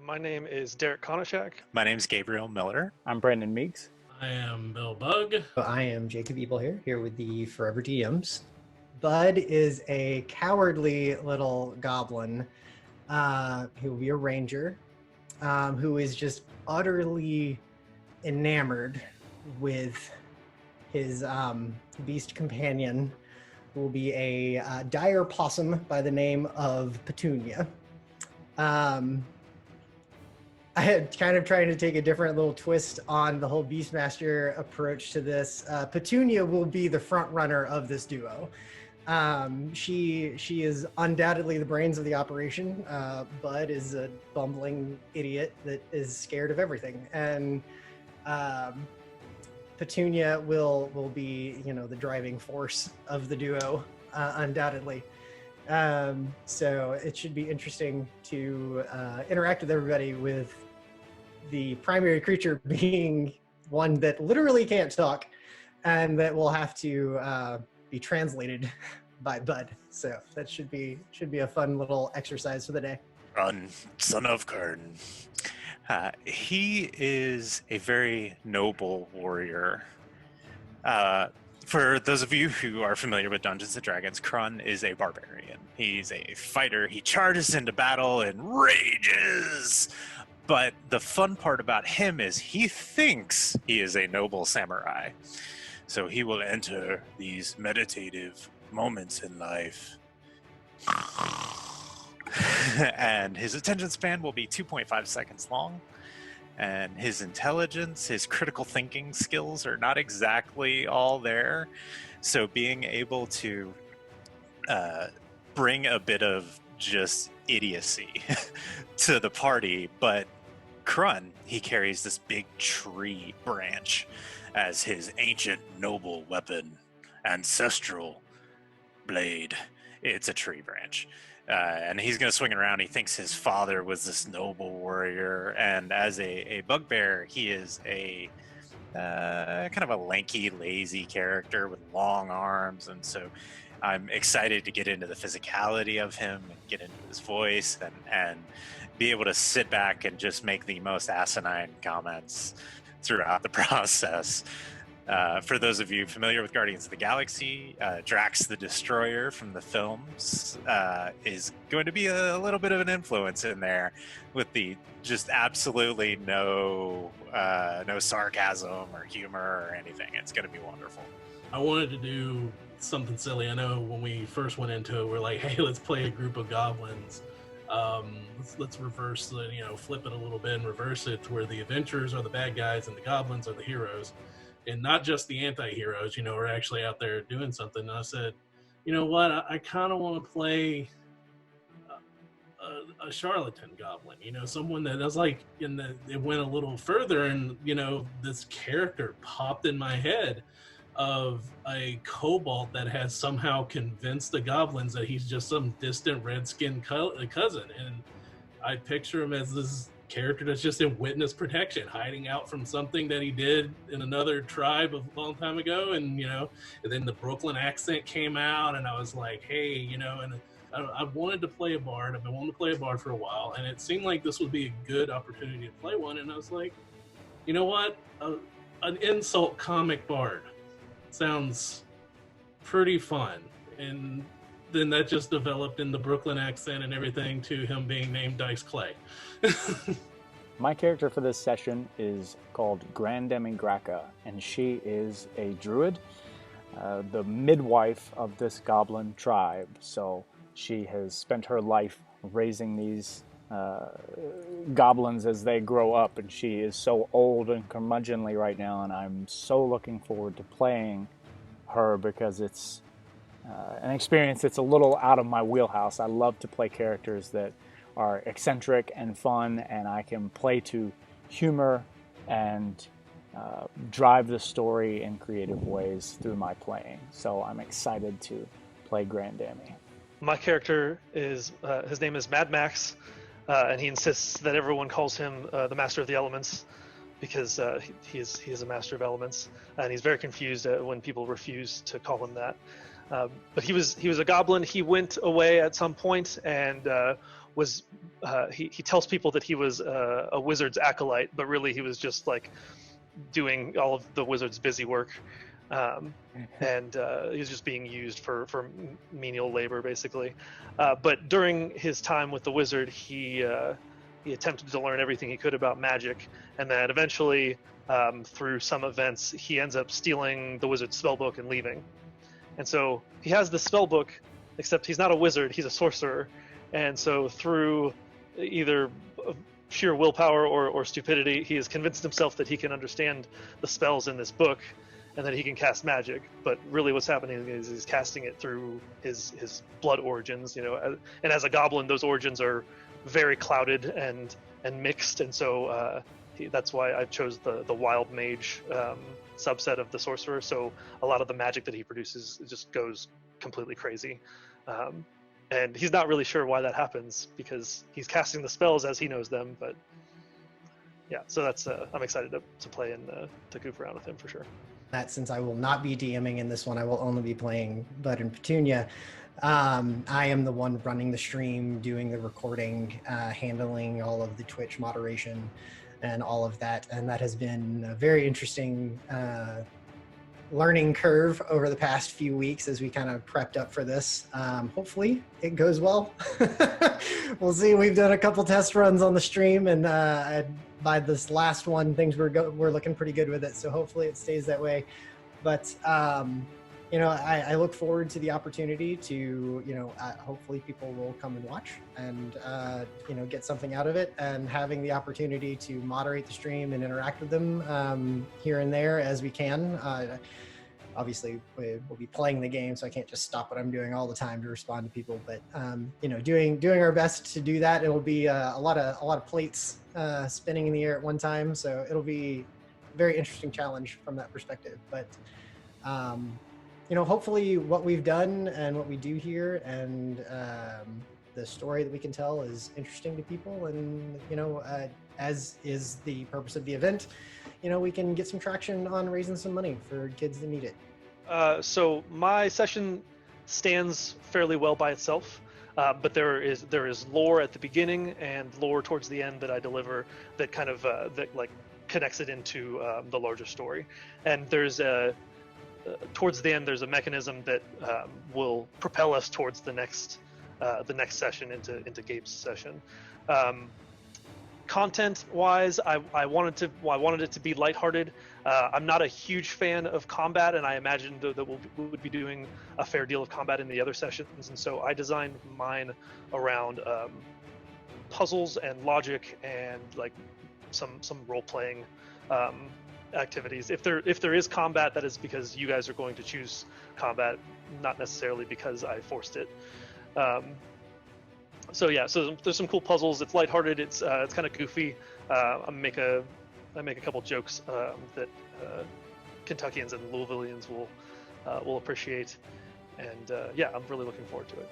My name is Derek Konishak. My name's Gabriel Miller. I'm Brandon Meeks. I am Bill Bug. I am Jacob Ebel here with the ForeverDMS. Bud is a cowardly little goblin who will be a ranger who is just utterly enamored with his beast companion, who will be a dire possum by the name of Petunia. I had kind of trying to take a different little twist on the whole Beastmaster approach to this. Petunia will be the front runner of this duo. She is undoubtedly the brains of the operation. Bud is a bumbling idiot that is scared of everything, and Petunia will be, the driving force of the duo, undoubtedly. So it should be interesting to interact with everybody, with the primary creature being one that literally can't talk and that will have to be translated by Bud. So that should be a fun little exercise for the day. Run, son of Karn. He is a very noble warrior. For those of you who are familiar with Dungeons & Dragons, Krun is a barbarian. He's a fighter. He charges into battle and rages. But the fun part about him is he thinks he is a noble samurai. So he will enter these meditative moments in life. And his attention span will be 2.5 seconds long. And his intelligence, his critical thinking skills are not exactly all there. So being able to bring a bit of just idiocy to the party, but Krun, he carries this big tree branch as his ancient noble weapon, ancestral blade. It's a tree branch. And he's going to swing it around. He thinks his father was this noble warrior. And as a bugbear, he is a kind of a lanky, lazy character with long arms. And so I'm excited to get into the physicality of him and get into his voice and be able to sit back and just make the most asinine comments throughout the process. For those of you familiar with Guardians of the Galaxy, Drax the Destroyer from the films is going to be a little bit of an influence in there, with the just absolutely no sarcasm or humor or anything. It's going to be wonderful. I wanted to do something silly. I know when we first went into it, we're like, hey, let's play a group of goblins. Let's reverse the, flip it a little bit and reverse it to where the adventurers are the bad guys and the goblins are the heroes. And not just the anti-heroes, are actually out there doing something. And I said, you know what, I kind of want to play a charlatan goblin, someone that was like, it went a little further, and, this character popped in my head of a kobold that has somehow convinced the goblins that he's just some distant red-skinned cousin. And I picture him as this character that's just in witness protection, hiding out from something that he did in another tribe a long time ago. And then the Brooklyn accent came out, and I was like, hey, and I wanted to play a bard. I've been wanting to play a bard for a while, and it seemed like this would be a good opportunity to play one. And I was like, you know what, an insult comic bard sounds pretty fun. And then that just developed in the Brooklyn accent and everything to him being named Dice Clay. My character for this session is called Grandemi Graka, and she is a druid, the midwife of this goblin tribe. So she has spent her life raising these goblins as they grow up, and she is so old and curmudgeonly right now, and I'm so looking forward to playing her because it's an experience that's a little out of my wheelhouse. I love to play characters that are eccentric and fun, and I can play to humor and drive the story in creative ways through my playing. So I'm excited to play Grandemi. My character is, his name is Mad Max, and he insists that everyone calls him the Master of the Elements, because he is a Master of Elements, and he's very confused when people refuse to call him that. But he was a goblin. He went away at some point and he tells people that he was a wizard's acolyte, but really he was just like doing all of the wizard's busy work, and he was just being used for menial labor basically. But during his time with the wizard, he attempted to learn everything he could about magic, and then eventually, through some events, he ends up stealing the wizard's spellbook and leaving. And so he has the spellbook, except he's not a wizard, he's a sorcerer. And so through either sheer willpower or stupidity, he has convinced himself that he can understand the spells in this book and that he can cast magic. But really what's happening is he's casting it through his blood origins, and as a goblin, those origins are very clouded and mixed. And so that's why I chose the wild mage subset of the sorcerer. So a lot of the magic that he produces just goes completely crazy. And he's not really sure why that happens because he's casting the spells as he knows them. But yeah, so that's I'm excited to play and to goof around with him for sure. That since I will not be DMing in this one, I will only be playing Bud and Petunia. I am the one running the stream, doing the recording, handling all of the Twitch moderation and all of that. And that has been a very interesting learning curve over the past few weeks as we kind of prepped up for this. Hopefully it goes well. We'll see. We've done a couple test runs on the stream, and by this last one, things were looking pretty good with it. So hopefully it stays that way. But I look forward to the opportunity to, hopefully people will come and watch and, get something out of it, and having the opportunity to moderate the stream and interact with them here and there as we can. Obviously, we'll be playing the game, so I can't just stop what I'm doing all the time to respond to people. But, doing our best to do that. It'll be a lot of plates spinning in the air at one time. So it'll be a very interesting challenge from that perspective. But, hopefully what we've done and what we do here and the story that we can tell is interesting to people. And, as is the purpose of the event, we can get some traction on raising some money for kids that need it. So my session stands fairly well by itself, but there is lore at the beginning and lore towards the end that I deliver that kind of connects it into the larger story. And there's towards the end, there's a mechanism that will propel us towards the next session into Gabe's session. Content-wise, I wanted it to be lighthearted. I'm not a huge fan of combat, and I imagined that we would be doing a fair deal of combat in the other sessions, and so I designed mine around puzzles and logic and like some role-playing activities. If there is combat, that is because you guys are going to choose combat, not necessarily because I forced it. So there's some cool puzzles. It's lighthearted. It's kind of goofy. I make a couple jokes that Kentuckians and Louisvillians will appreciate, and I'm really looking forward to it.